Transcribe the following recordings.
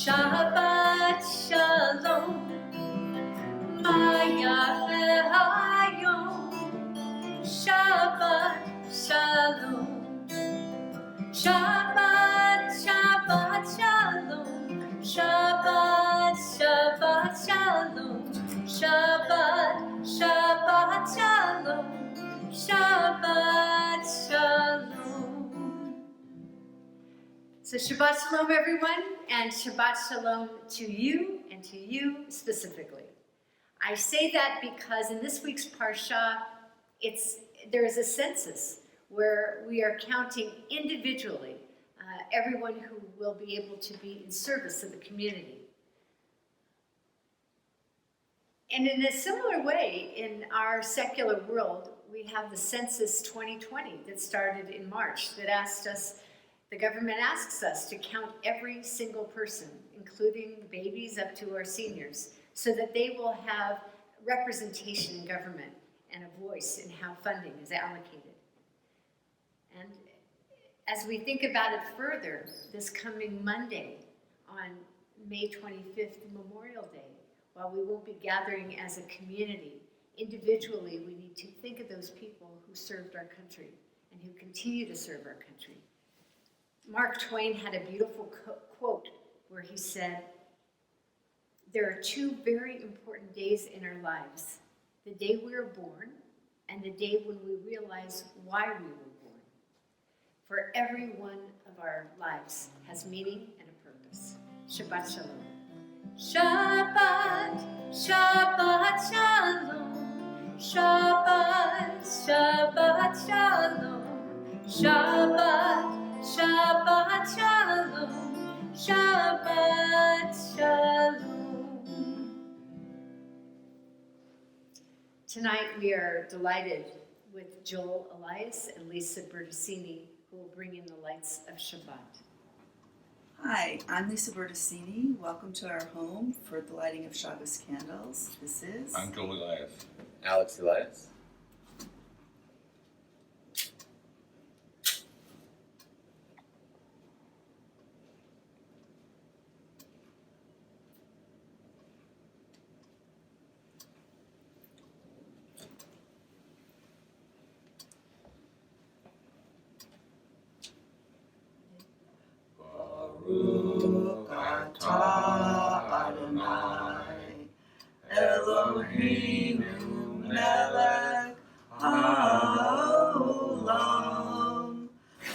Shabbat Shalom, Maya Hayom, Shabbat Shalom, Shabbat, Shabbat Shalom, Shabbat, Shabbat Shalom, Shabbat, Shabbat Shalom, Shabbat Shalom. So Shabbat Shalom, everyone, and Shabbat Shalom to you and to you specifically. I say that because in this week's Parsha, there is a census where we are counting individually everyone who will be able to be in service of the community. And in a similar way, in our secular world, we have the Census 2020 that started in March that the government asks us to count every single person, including babies up to our seniors, so that they will have representation in government and a voice in how funding is allocated. And as we think about it further, this coming Monday on May 25th, Memorial Day, while we won't be gathering as a community, individually we need to think of those people who served our country and who continue to serve our country. Mark Twain had a beautiful quote where he said, "There are two very important days in our lives, the day we are born and the day when we realize why we were born. For every one of our lives has meaning and a purpose." Shabbat Shalom. Shabbat, Shabbat Shalom, Shabbat, Shabbat Shalom, Shabbat, Shabbat Shalom, Shabbat Shalom. Tonight we are delighted with Joel Elias and Lisa Bertocini, who will bring in the lights of Shabbat. Hi, I'm Lisa Bertocini. Welcome to our home for the lighting of Shabbos candles. This is... I'm Joel Elias. Alex Elias. Baruch atah Adonai Eloheinu melech haolam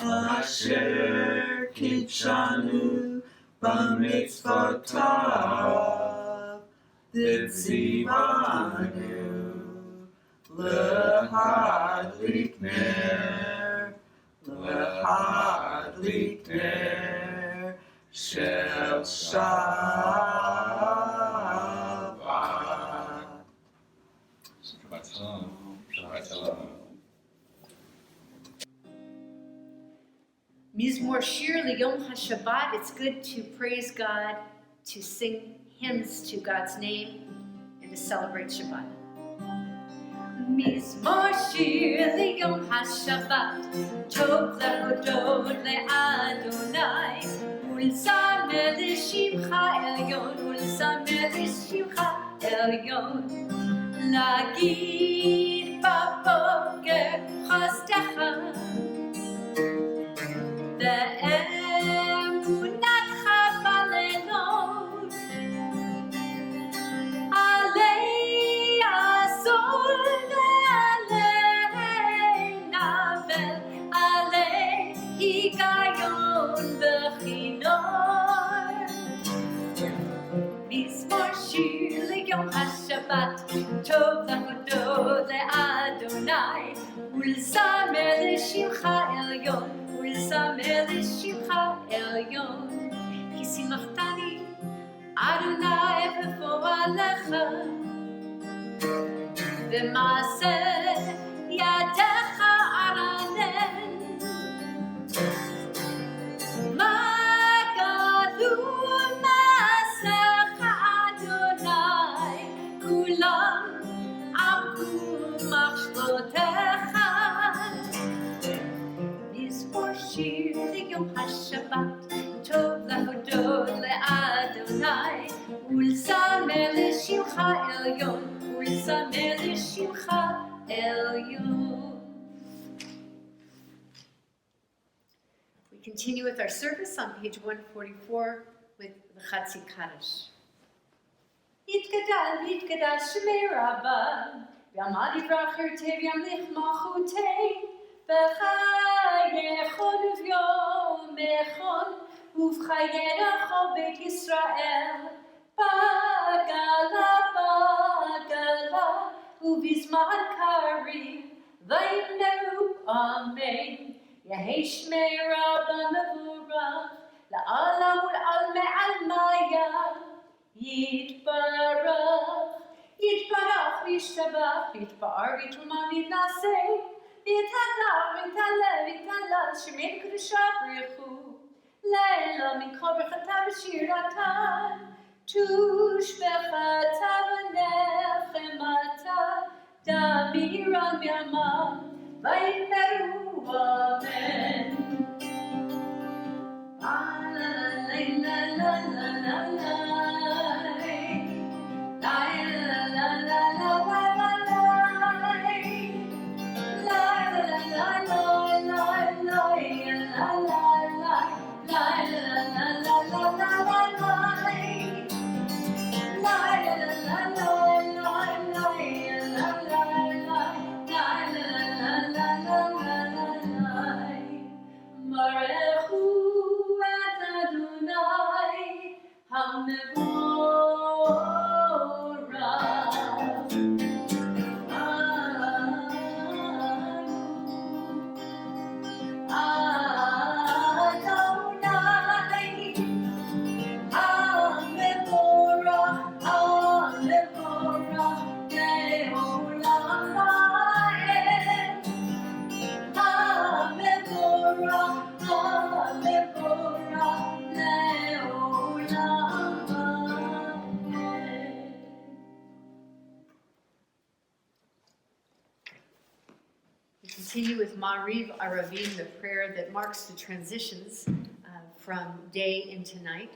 asher kitshanu b'mitzvotav v'tzivanu lehadlik ner shel Shabbat. Shabbat Shalom. Shabbat Shalom. Mizmor Shir L'Yom HaShabbat. It's good to praise God, to sing hymns to God's name, and to celebrate Shabbat. Mizmor Shir L'Yom HaShabbat, Tov Lehodot LeAdonai, Ulzamer L'Shimcha Elyon, Ulzamer L'Shimcha Elyon, Lagid Baboker Chastecha, Ve'emunatcha Baleilot, Alei Azor ve'alei Navel, Alei Higayon B'chinor. Mizmor Shir L'Yom HaShabbat, Tov Lehodot LeAdonai, Ulzamer L'Shimcha Elyon, Ulzamer L'Shimcha Elyon, Ki simachtani Adonai b'po'alecha, V'maaseh yadecha aranen, Magalu Maasecha Adonai, Kulam amku machshvotecha. Mizmor Shir L'Yom HaShabbat, Tov Lehodot LeAdonai, העליון, ולזמר לשמך עליון. We continue with our service on page 144 with the Chatzi Kaddish. יתגדל ויתגדל שמי רבה, ועמד יברח ירטב ימליך מלכותי, בחייכון וביומכון, ובחייך כל בית ישראל, בגלה ובזמן קריב, וימנעו אמן. יהי שמי רבה מבורך, לעולם ולעלמי עלמיה, יתברך, יתברך וישתבח, ויתפאר ויתרומה ויתנשא, ויתהדר ויתהלל ויתהלל, שמי קדושה ברכו, לילה מכל ברכתה ושירתה, תושבחתה ונחמתה, דמירה מימה, ויאמרו אמן. Continue with Ma'ariv Aravim, the prayer that marks the transitions from day into night.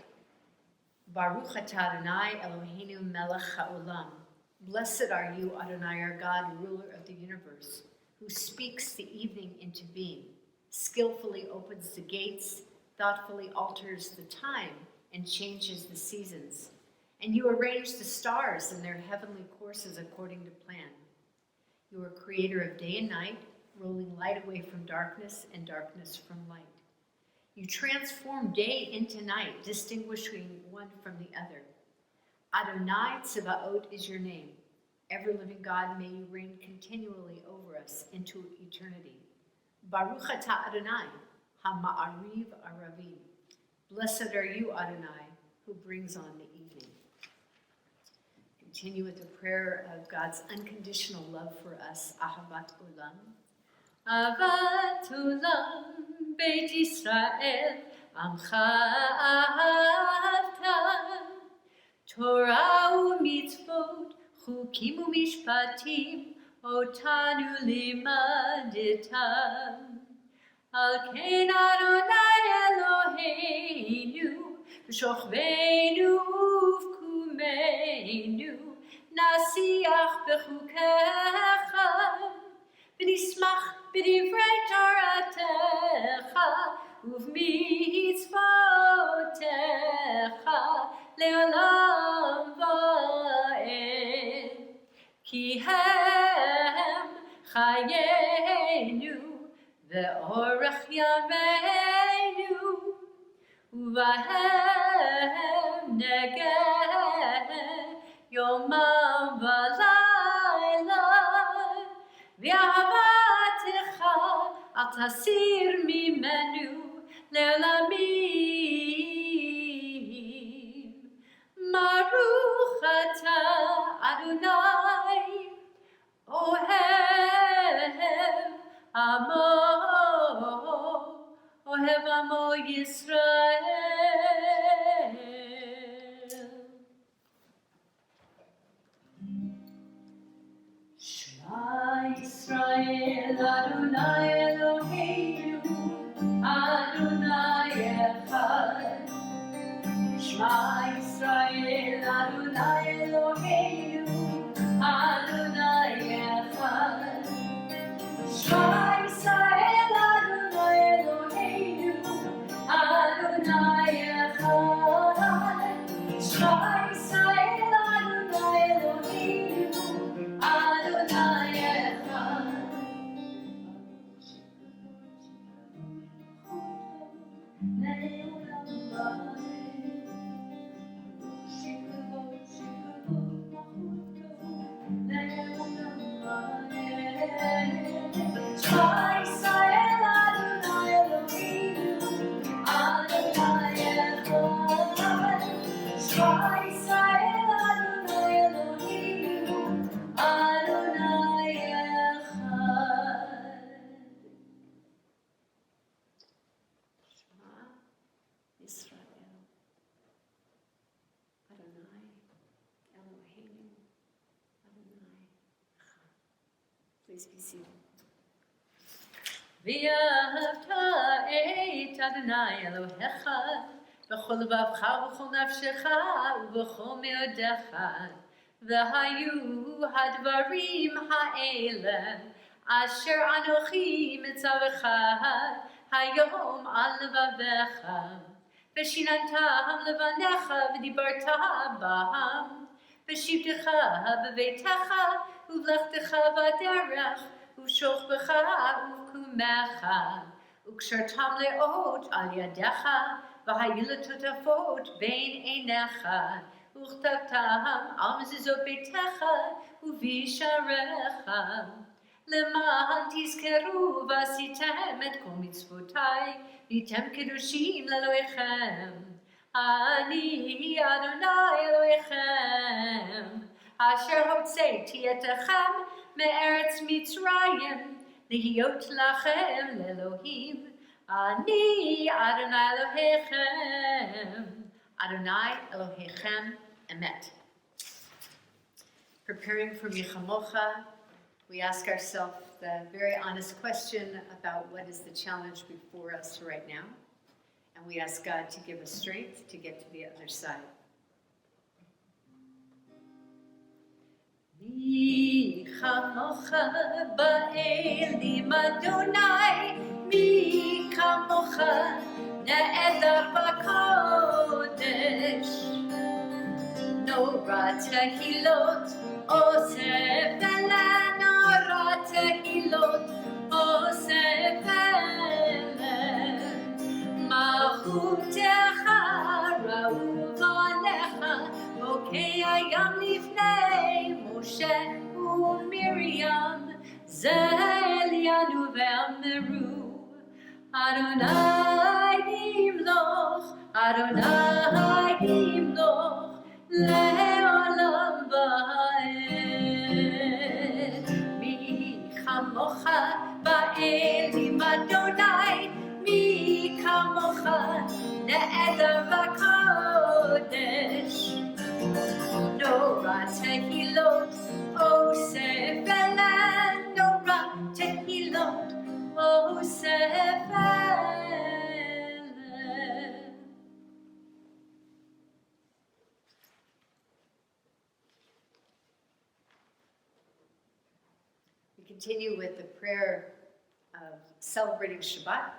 Baruch atah Adonai Eloheinu melech haolam. Blessed are you, Adonai, our God, ruler of the universe, who speaks the evening into being, skillfully opens the gates, thoughtfully alters the time, and changes the seasons. And you arrange the stars in their heavenly courses according to plan. You are creator of day and night, rolling light away from darkness and darkness from light. You transform day into night, distinguishing one from the other. Adonai Tzevaot is your name. Ever living God, may you reign continually over us into eternity. Baruch atah Adonai, ha-ma'ariv aravim. Blessed are you, Adonai, who brings on the evening. Continue with the prayer of God's unconditional love for us, Ahavat Olam. Ahavat Olam, Beit Yisrael, Amcha Ahavta, Torah u'mitzvot, Chukim u'mishpatim, Otanu limadetam. Al ken Adonai Eloheinu, V'shochveinu uvkumeinu, Nasiach bechukecha, V'nismach b'divrei Toratecha, Uv'mitzvotecha, Le'olam va'ed. Ki hem chayenu, Ve'orach yameinu, Uvahem negeh yomam v'layla, V'ahavatecha al tasir mimenu le'olamim. Baruch atah Adonai, Ohev Amo, Ohev Amo Yisrael. Shema Yisrael, Adonai Eloheinu, Adonai Echad. Shema Yisrael, Adonai Eloheinu, Please be seated. ואהבת את אדוני אלוהיך בכל לבבך ובכל נפשך ובכל מאודך, והיו הדברים האלה אשר אנוכי מצווך היום על לבביך, ושיננתם לבניך ודיברת בהם, בשבתך בביתך ובלכתך בדרך ושוכבך ובקומך, וקשרתם לאות על ידיך, והיו לטוטפות בין עיניך, וכתבתם על מזוזות ביתך ובשעריך, למען תזכרו ועשיתם את כל מצוותיי, והייתם קדושים לאלוהיכם. אני אדוני אלוהיכם, אשר הוצאתי אתכם מארץ מצרים, להיות לכם לאלוהים. אני אדוני אלוהיכם, אדוני אלוהיכם אמת. Preparing for Michamocha, we ask ourselves the very honest question about what is the challenge before us right now. And we ask God to give us strength to get to the other side. מי כמוך באלים אדוני, מי כמוך נעדר בקודש, נורא תהילות אוסף אלה, נורא תהילות אוסף אלה, מלכותך ראו בניך, בוקע ים לפני משה ומרים, זה עליינו ואמרו, אדוני ימלוך, אדוני ימלוך, לעולם ועד. מי כמוך באלים אדוני, מי כמוך נעדר בקודש, נורא תהילות אוסף אלה, נורא תהילות אוסף אלה. We continue with the prayer of celebrating Shabbat,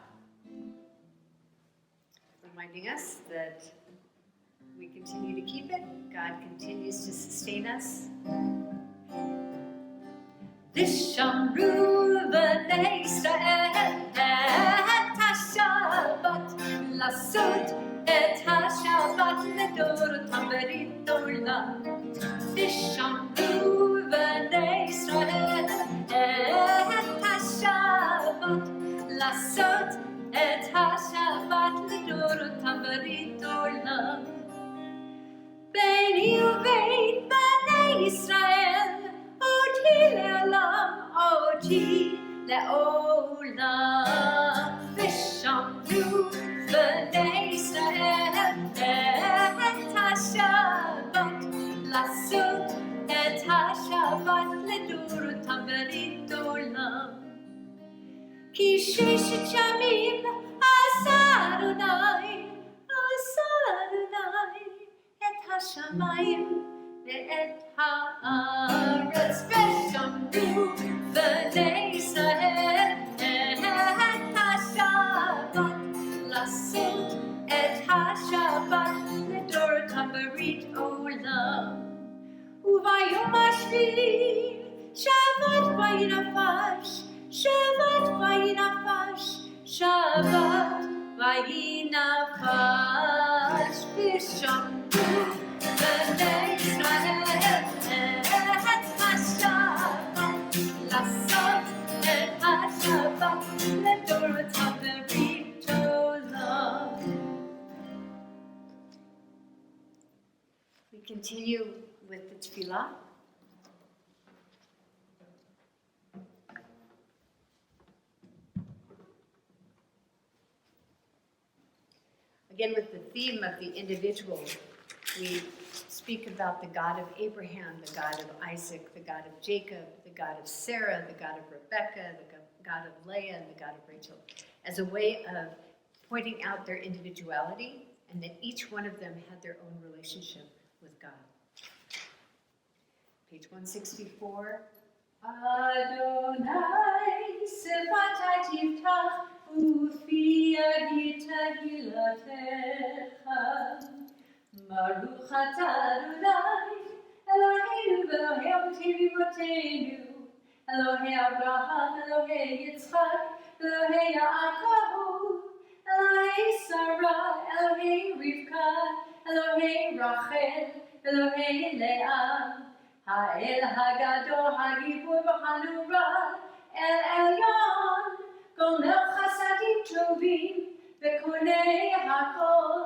reminding us that we continue to keep it. God continues to sustain us. ושמרו בני ישראל את השבת, לעשות את השבת לדורותם ברית עולם. ושמרו בני ישראל את השבת, לעשות את השבת לדורותם ברית עולם. ביני ובין בני ישראל אותי לעולם, אותי לעולם. ושמרו בני ישראל את השבת, לעשות את השבת לדורותם ברית עולם. כי ששת ימים עשה אדוני, את השמיים ואת הארץ, ושמרו בני ישראל את השבת, לעשות את השבת לדורותם ברית עולם. וביום השביעי שבת וינפש, שבת וינפש, שבת וינפש. ושמרו בני ישראל את השבת, לעשות את השבת לדורותם ברית עולם. We continue with the tefillah. Again, with the theme of the individual We speak about the God of Abraham, the God of Isaac, the God of Jacob, the God of Sarah, the God of Rebekah, the God of Leah, and the God of Rachel, as a way of pointing out their individuality and that each one of them had their own relationship with God. Page 164. Adonai sefatai tiftach ufi yadita hilatecha. Baruch atah Adonai Eloheinu v'Elohei avotenu Elohei Abraham, Elohei Yitzchak, Elohei Yaakov, Elohei Sarah, Elohei Rivka, Elohei Rachel, Elohei Leah, Ha'el Hagadol, Hagibur v'Hanura, El Elyon, Gomel Chasadim Tovim, V'Konei Hakol,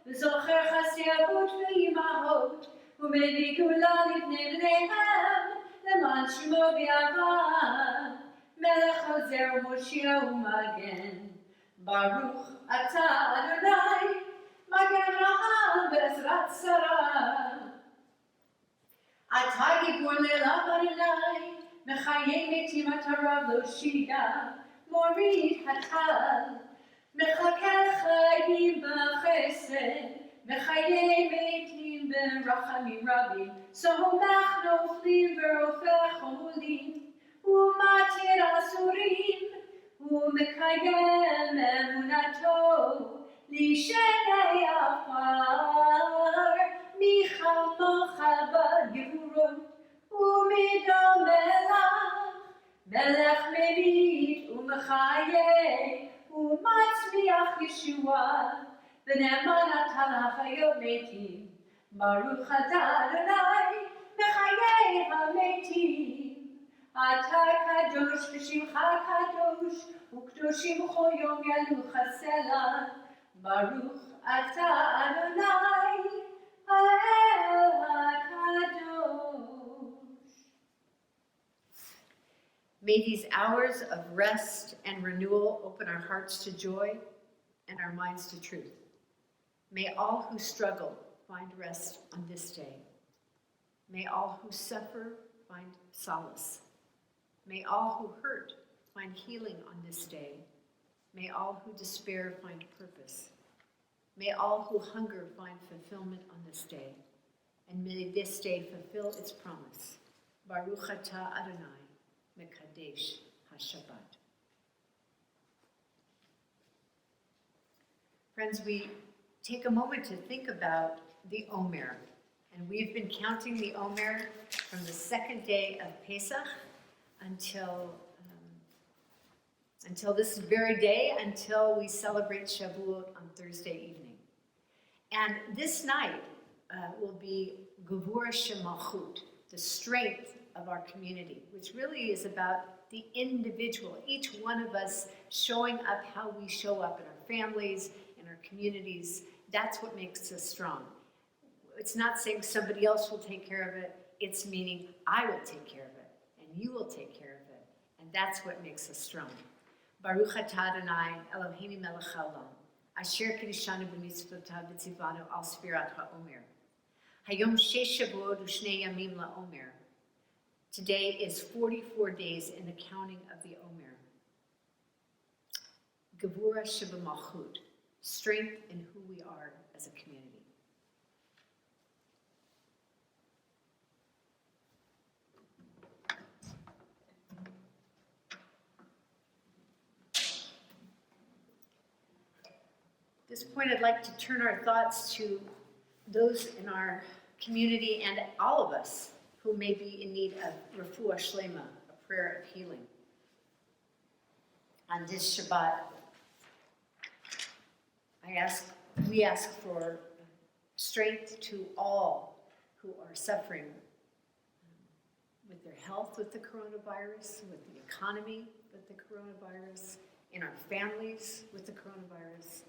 V'Zocher Chasdei Avot v'Imahot, U'Mevei Gula Livnei Bneihem, למען שמו ויעבד, מלך עוזר ומושיע ומגן. ברוך אתה אדוני, מגן רעם בעזרת שרה. אתה גיבור נעלם אדוני, מחיי מתים אתה רב להושיע, מוריד הטל. מחכה לחיים בחסד, מחיי מתים ברחמים רבים, סומך נופלים ורופא חולים, ומתיר אסורים, ומקיים אמונתו, לשני עפר, מי כמוך בגבורות, ומדומה לך, מלך מביט ומחיה, ומצמיח ישועה, ונאמן אתה לחיות מתים. ברוך אתה אדוני, מחיי המתים. אתה קדוש ושמך קדוש, וקדושים בכל יום ילוך סלע. ברוך אתה אדוני, האל הקדוש. May these hours of rest and renewal open our hearts to joy and our minds to truth. May all who struggle find rest on this day. May all who suffer find solace. May all who hurt find healing on this day. May all who despair find purpose. May all who hunger find fulfillment on this day. And may this day fulfill its promise. Baruch atah Adonai, Mekadesh HaShabbat. Friends, we take a moment to think about the Omer. And we've been counting the Omer from the second day of Pesach until this very day, until we celebrate Shavuot on Thursday evening. And this night will be Gevura Shemalchut, the strength of our community, which really is about the individual, each one of us showing up how we show up in our families, in our communities. That's what makes us strong. It's not saying somebody else will take care of it. It's meaning I will take care of it, and you will take care of it. And that's what makes us strong. Baruch atah Adonai, Eloheinu melech haolam, asher kiddushanu b'mitzvotav v'tzivanu al sfirat ha'omer. Hayom shesh shavuot u'shnei yamim la'omer. Today is 44 days in the counting of the Omer. Gevura shebemalchut, strength in who we are as a community. At this point, I'd like to turn our thoughts to those in our community and all of us who may be in need of refuah shlema, a prayer of healing. On this Shabbat, we ask for strength to all who are suffering with their health with the coronavirus, with the economy with the coronavirus, in our families with the coronavirus,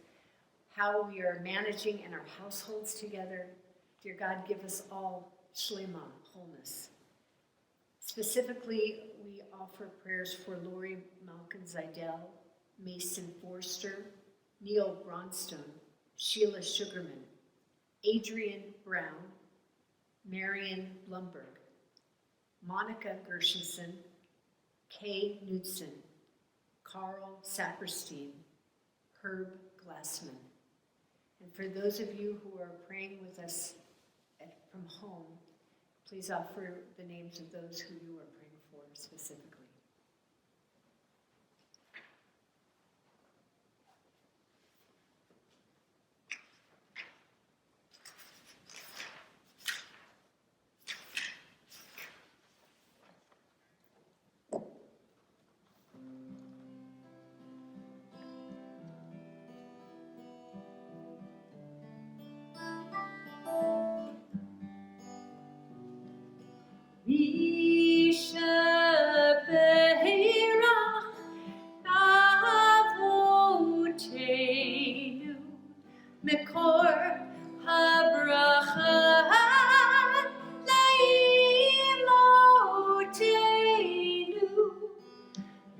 how we are managing in our households together. Dear God, give us all shlema, wholeness. Specifically, we offer prayers for Lori Malkin Zidell, Mason Forster, Neil Bronstone, Sheila Sugarman, Adrian Brown, Marion Blumberg, Monica Gershenson, Kay Knudsen, Carl Saperstein, Herb Glassman. And for those of you who are praying with us from home, please offer the names of those who you are praying for specifically.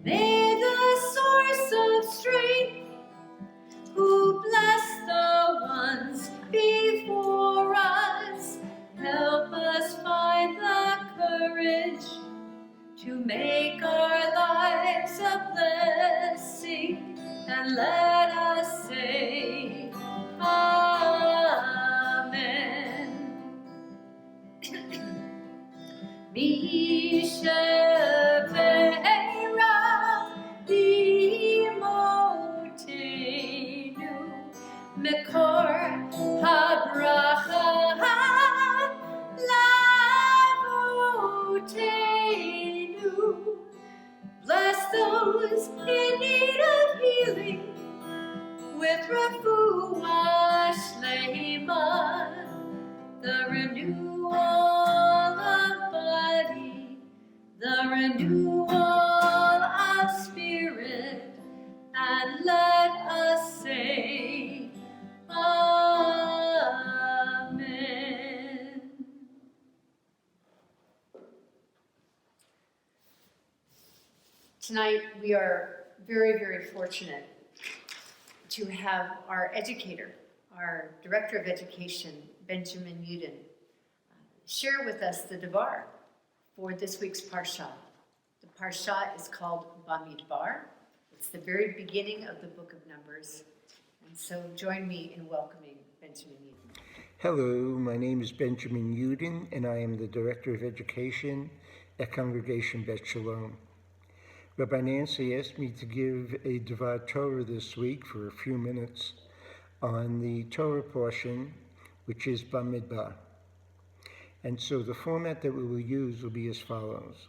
May the source of strength, who bless the ones before us, help us find the courage to make our lives a blessing, and let us say Amen. Mekor habracha lavotenu. Bless those in need of healing with refuah shlema, the renewal of body, the renewal of spirit, and let us say Amen. Tonight we are very, very fortunate to have our educator, our Director of Education, Benjamin Yudin, share with us the Devar for this week's Parsha. The Parsha is called Bamidbar. It's the very beginning of the book of Numbers. And so join me in welcoming Benjamin Yudin. Hello, my name is Benjamin Yudin, and I am the Director of Education at Congregation Beth Shalom. Rabbi Nancy asked me to give a Devar Torah this week for a few minutes on the Torah portion, which is Bamidbar. And so the format that we will use will be as follows.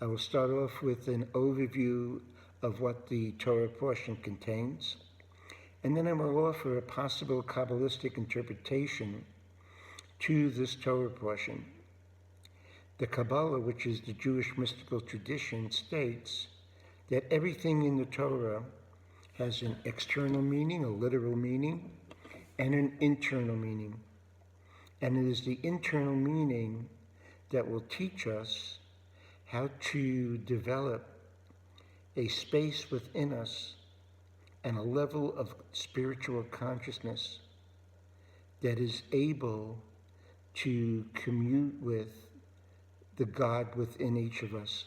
I will start off with an overview of what the Torah portion contains, and then I will offer a possible Kabbalistic interpretation to this Torah portion. The Kabbalah, which is the Jewish mystical tradition, states that everything in the Torah has an external meaning, a literal meaning, and an internal meaning. And it is the internal meaning that will teach us how to develop a space within us and a level of spiritual consciousness that is able to commune with the God within each of us.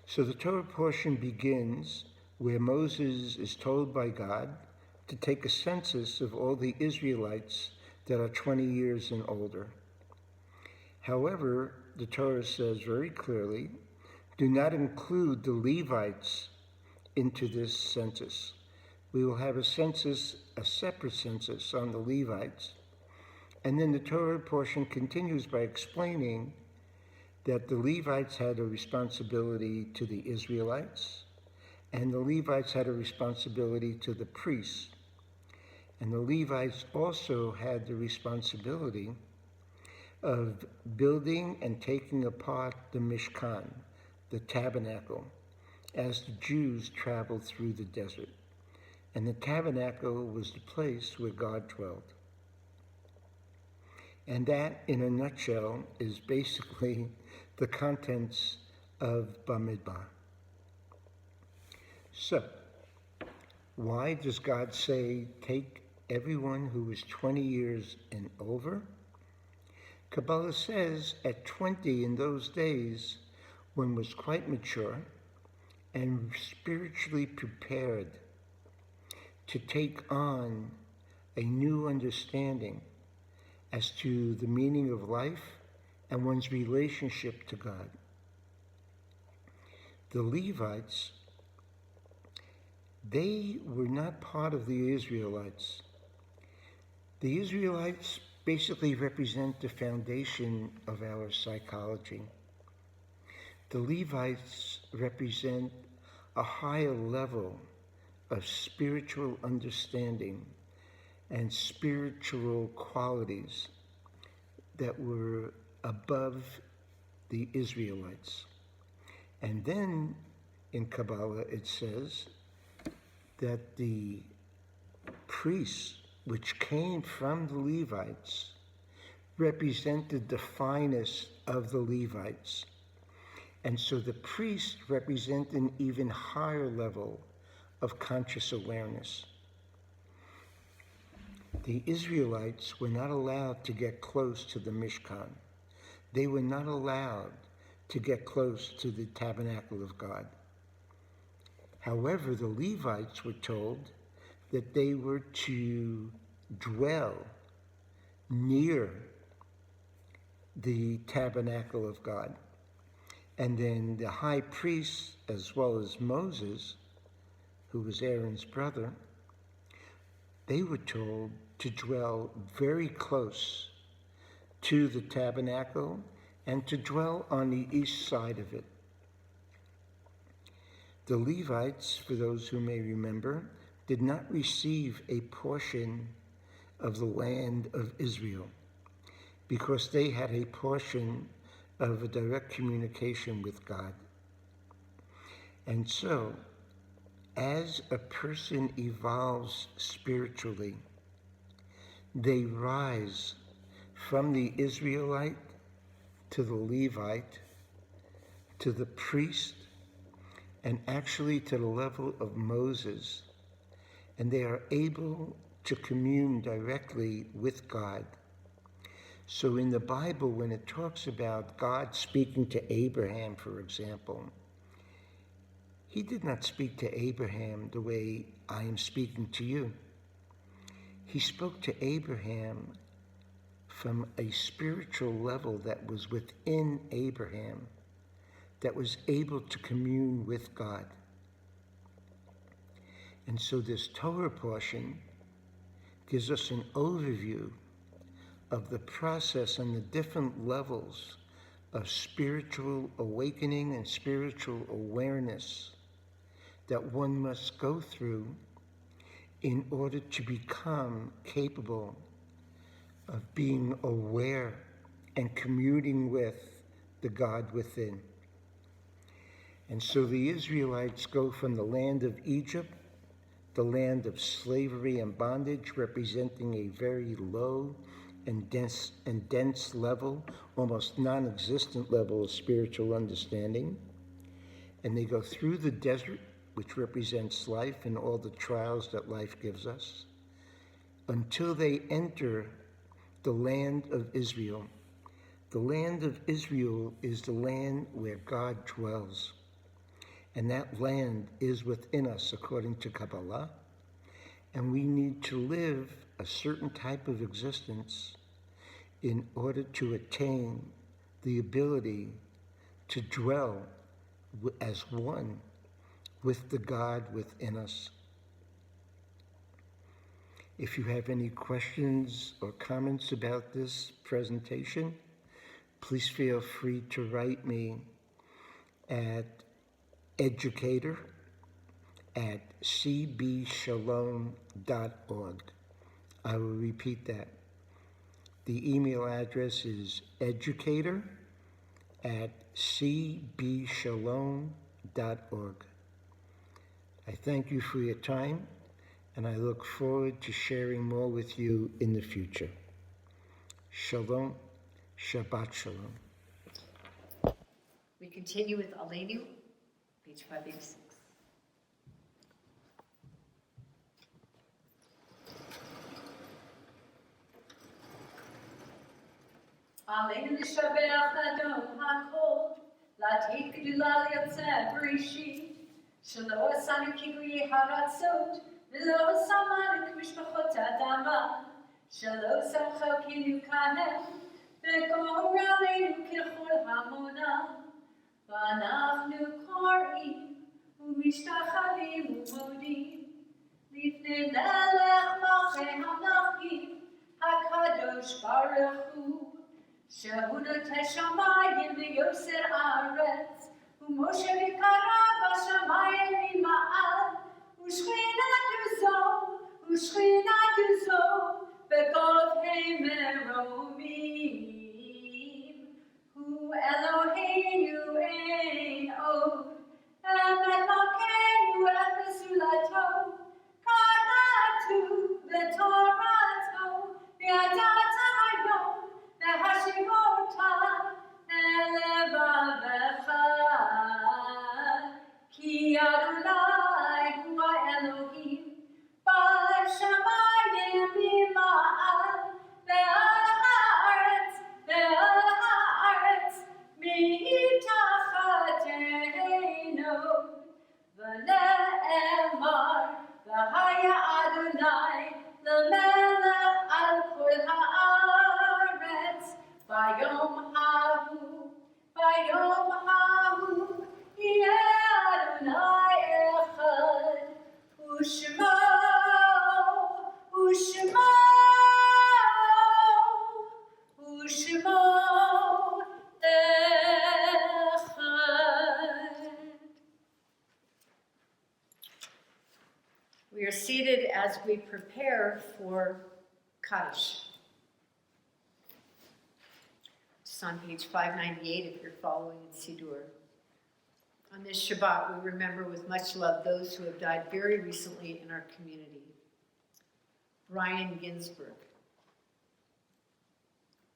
So the Torah portion begins where Moses is told by God to take a census of all the Israelites that are 20 years and older. However, the Torah says very clearly, do not include the Levites into this census. We will have a census, a separate census on the Levites. And then the Torah portion continues by explaining that the Levites had a responsibility to the Israelites, and the Levites had a responsibility to the priests. And the Levites also had the responsibility of building and taking apart the Mishkan, the tabernacle, as the Jews traveled through the desert. And the tabernacle was the place where God dwelt. And that, in a nutshell, is basically the contents of Bamidbar. So, why does God say, take everyone who was 20 years and over. Kabbalah says at 20 in those days, one was quite mature and spiritually prepared to take on a new understanding as to the meaning of life and one's relationship to God. The Levites, they were not part of the Israelites. The Israelites basically represent the foundation of our psychology. The Levites represent a higher level of spiritual understanding and spiritual qualities that were above the Israelites. And then in Kabbalah it says that the priests, which came from the Levites, represented the finest of the Levites. And so the priests represent an even higher level of conscious awareness. The Israelites were not allowed to get close to the Mishkan. They were not allowed to get close to the tabernacle of God. However, the Levites were told that they were to dwell near the tabernacle of God. And then the high priest, as well as Moses, who was Aaron's brother, they were told to dwell very close to the tabernacle and to dwell on the east side of it. The Levites, for those who may remember, did not receive a portion of the land of Israel because they had a portion of a direct communication with God. And so, as a person evolves spiritually, they rise from the Israelite to the Levite to the priest and actually to the level of Moses, and they are able to commune directly with God. So in the Bible, when it talks about God speaking to Abraham, for example, he did not speak to Abraham the way I am speaking to you. He spoke to Abraham from a spiritual level that was within Abraham, that was able to commune with God. And so this Torah portion gives us an overview of the process and the different levels of spiritual awakening and spiritual awareness that one must go through in order to become capable of being aware and communing with the God within. And so the Israelites go from the land of Egypt, the land of slavery and bondage, representing a very low and dense level, almost non-existent level of spiritual understanding. And they go through the desert, which represents life and all the trials that life gives us, until they enter the land of Israel. The land of Israel is the land where God dwells. And that land is within us, according to Kabbalah. And we need to live a certain type of existence in order to attain the ability to dwell as one with the God within us. If you have any questions or comments about this presentation, please feel free to write me at educator@cbshalom.org. I will repeat that. The email address is educator@cbshalom.org. I thank you for your time, and I look forward to sharing more with you in the future. Shalom, Shabbat Shalom. We continue with Aleinu, page 586. עלינו לשבח לאדון הכל, לתת גדולה ליוצא בראשית, שלא עשנו כגויי הרצות, ולא שמנו כמשפחות האדמה, שלא שחקנו כהם, וגורר עלינו ככל המונה, ואנחנו קוראים ומשתחווים ומודים, לפני מלך מלכי המלכים, הקדוש ברוך הוא, שהוא נוטה שמיים ויוצר ארץ, ומשה וקרא בשמיים ממעל, ושכינתו זו בגבהי מרומים. הוא אלוהינו אין עוד, אמת מלכנו אפס זולתו, כתוב בתורתו, וידעת היום להשיבותה אל לבבך, כי אדוני הוא האלוהים בשמיים ממעל, ועל הארץ מתחתינו, ונאמר והיה אדוני למלך על כל הארץ, ביום ההוא יהיה אדוני אחד, ושמו אחד. We are seated as we prepare for Kaddish. It's on page 598 if you're following in Siddur. On this Shabbat, we remember with much love those who have died very recently in our community. Brian Ginsburg,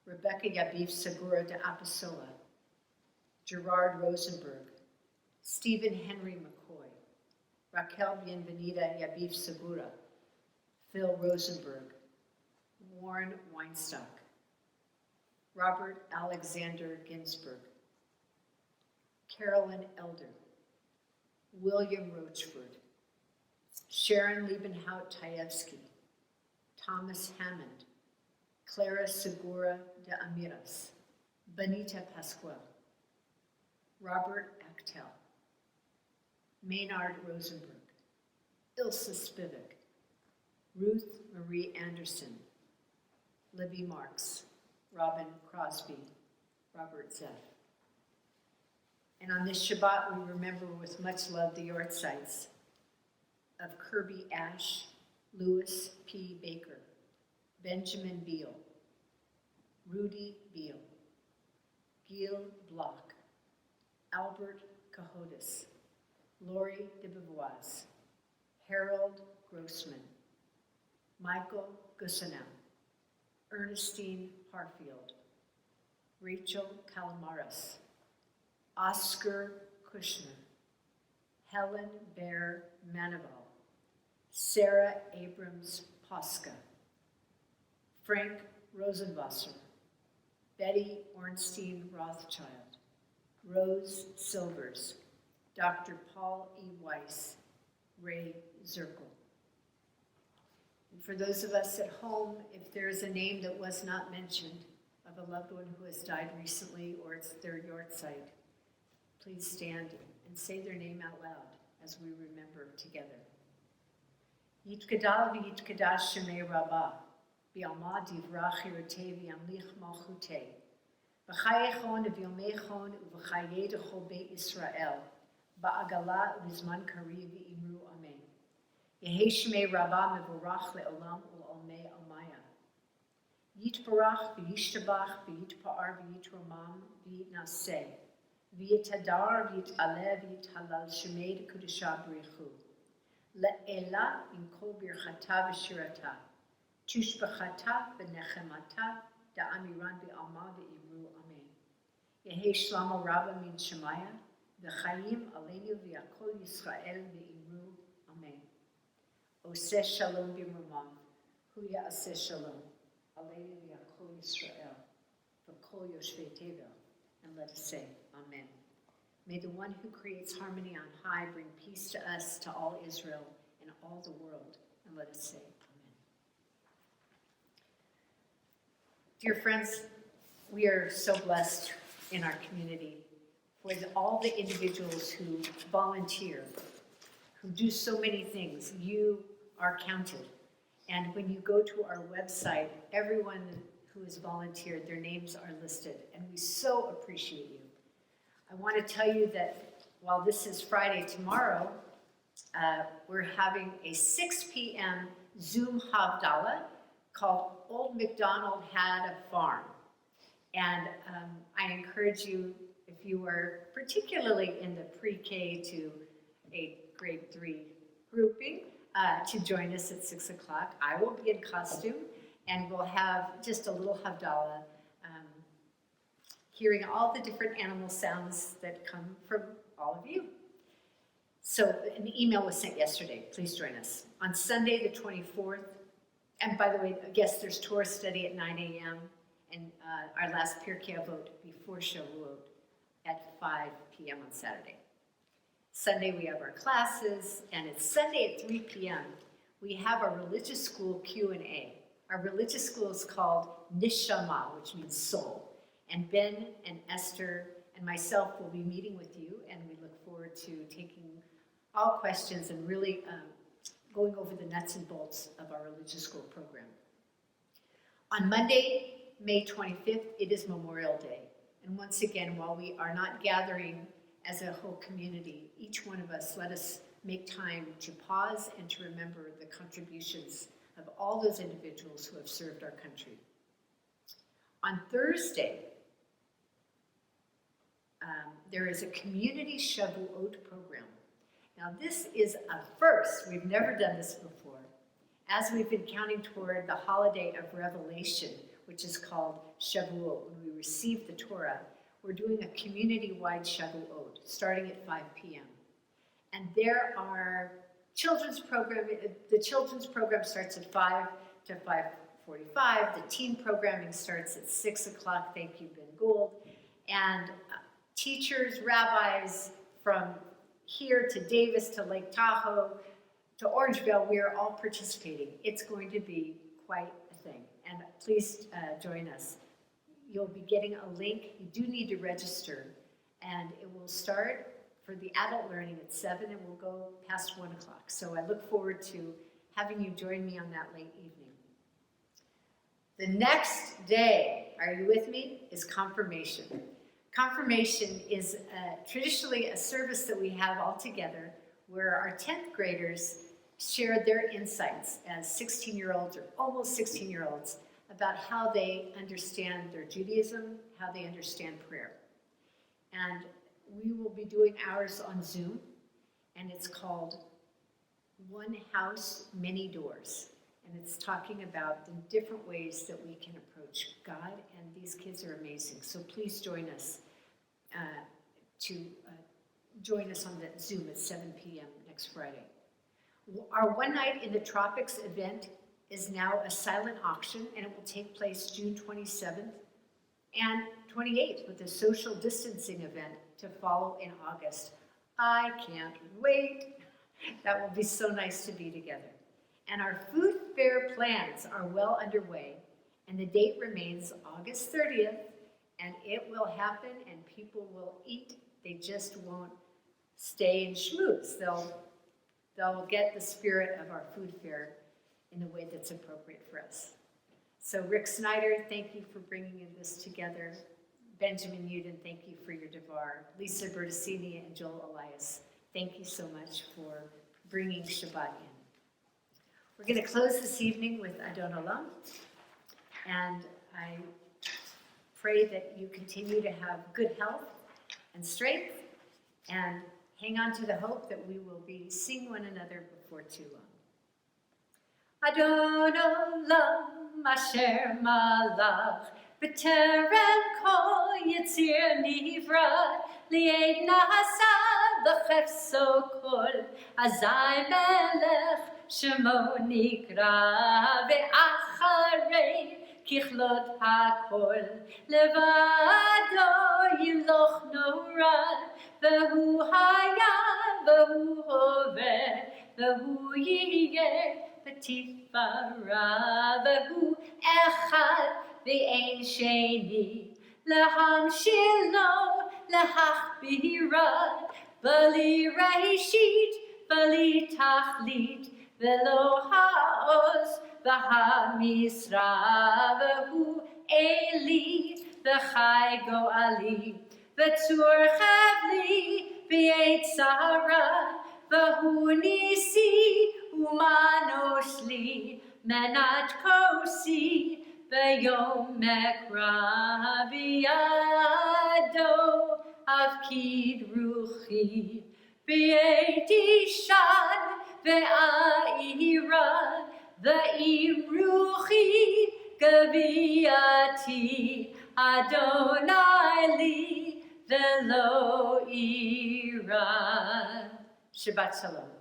Rebecca Yabif Segura de Apasola, Gerard Rosenberg, Stephen Henry McCoy, Raquel Bienvenida Yabif Segura, Phil Rosenberg, Warren Weinstock, Robert Alexander Ginsburg, Carolyn Elder, William Rochford, Sharon Liebenhout Taevsky, Thomas Hammond, Clara Segura de Amiras, Benita Pascual, Robert Actel, Maynard Rosenberg, Ilse Spivak, Ruth Marie Anderson, Libby Marks, Robin Crosby, Robert Zeff. And on this Shabbat, we remember with much love the yortzites of Kirby Ash, Louis P. Baker, Benjamin Beal, Rudy Beal, Gil Block, Albert Cahotis, Lori de Beauvois, Harold Grossman, Michael Gusanow, Ernestine Harfield, Rachel Calamaris, Oscar Kushner, Helen Bear Manival, Sarah Abrams Posca, Frank Rosenwasser, Betty Ornstein Rothschild, Rose Silvers, Dr. Paul E. Weiss, Ray Zirkle. And for those of us at home, if there is a name that was not mentioned of a loved one who has died recently or it's their yortzeit, please stand and say their name out loud as we remember together. Yitkadal v'yitkadash shemei rabbah, v'yalma divrach hirotei v'yamlich malchutei, v'chayechon v'yomechon v'chayei d'chol beit Yisrael, ba'agala v'zman kari v'imru amen. Yehei shemei rabbah mevorach le'olam ul'olmei almaya. Yitbarach v'yishtabach v'yitpa'ar v'yitromam v'yitnaseh, v'yitadar v'yitaleh v'yithalal shemei d'kudusha b'richu. Le'ela in kol birchata v'shirata, tushbachata v'nechemata, da'amiran v'alma v'imru amen. Yehei shlama rabba min shemaya, v'chayim aleinu v'yakol Yisrael v'imru amen. Oseh shalom b'mumam, hu ya'aseh shalom, aleinu v'yakol Yisrael, v'kol yoshvei tevel. And let us say, Amen. May the one who creates harmony on high bring peace to us, to all Israel, and all the world. And let us say, Amen. Dear friends, we are so blessed in our community for all the individuals who volunteer, who do so many things. You are counted. And when you go to our website, everyone who has volunteered, their names are listed, and we so appreciate you. I want to tell you that while this is Friday, tomorrow, we're having a 6 p.m. Zoom Havdalah called Old MacDonald Had a Farm. And I encourage you, if you are particularly in the pre-K to 8th grade 3 grouping, to join us at 6 o'clock. I will be in costume, and we'll have just a little Havdalah, hearing all the different animal sounds that come from all of you. So an email was sent yesterday. Please join us. On Sunday, the 24th, and by the way, yes, there's Torah study at 9 a.m., and our last Pirkei Avot before Shavuot at 5 p.m. on Saturday. Sunday, we have our classes, and it's Sunday at 3 p.m. We have our religious school Q&A. Our religious school is called Nishama, which means soul. And Ben and Esther and myself will be meeting with you, and we look forward to taking all questions and really going over the nuts and bolts of our religious school program. On Monday, May 25th, it is Memorial Day. And once again, while we are not gathering as a whole community, each one of us, let us make time to pause and to remember the contributions of all those individuals who have served our country. On Thursday, there is a community Shavuot program. Now this is a first. We've never done this before. As we've been counting toward the holiday of Revelation, which is called Shavuot, when we receive the Torah, we're doing a community-wide Shavuot, starting at 5 p.m. And there are children's program. The children's program starts at 5 to 5:45. The teen programming starts at 6 o'clock. Thank you, Ben Gould. And teachers, rabbis from here to Davis to Lake Tahoe to Orangeville, we are all participating. It's going to be quite a thing. And please join us. You'll be getting a link. You do need to register. And it will start for the adult learning at 7 and will go past 1 o'clock. So I look forward to having you join me on that late evening. The next day, are you with me, is confirmation. Confirmation is traditionally a service that we have all together where our 10th graders share their insights as 16-year-olds or almost 16-year-olds about how they understand their Judaism, how they understand prayer. And we will be doing ours on Zoom, and it's called One House, Many Doors. And it's talking about the different ways that we can approach God, and these kids are amazing. So please join us join us on that Zoom at 7 p.m. next Friday. Our One Night in the Tropics event is now a silent auction, and it will take place June 27th and 28th with a social distancing event to follow in August. I can't wait. That will be so nice to be together. And our food fair plans are well underway, and the date remains August 30th, and it will happen, and people will eat. They just won't stay and schmooze. They'll get the spirit of our food fair in a way that's appropriate for us. So Rick Snyder, thank you for bringing this together. Benjamin Uden, thank you for your devar. Lisa Bertassini and Joel Elias, thank you so much for bringing Shabbat in. We're going to close this evening with Adon Olam, and I pray that you continue to have good health and strength, and hang on to the hope that we will be seeing one another before too long. Adon Olam asher malach b'terem kol yitzir nivra li'ed nasa b'chefso kol azai melech shemo nikra ve'acharei ככלות הכל, לבדו ימלוך נורא, והוא היה והוא הווה, והוא יהיה בתפארה, והוא אחד ואין שני, להמשילו, להכבירה, בלי ראשית, בלי תכלית, ולא העוז והמשרה, והוא אלי וחי גואלי, וצור חבלי בעת צרה, והוא ניסי ומנוש לי, מנת כוסי ביום מקרא, בידו הפקיד רוחי, בעת אישן ואירה, ועם רוחי גבייתי, אדוני לי ולא אירא. Shabbat Shalom.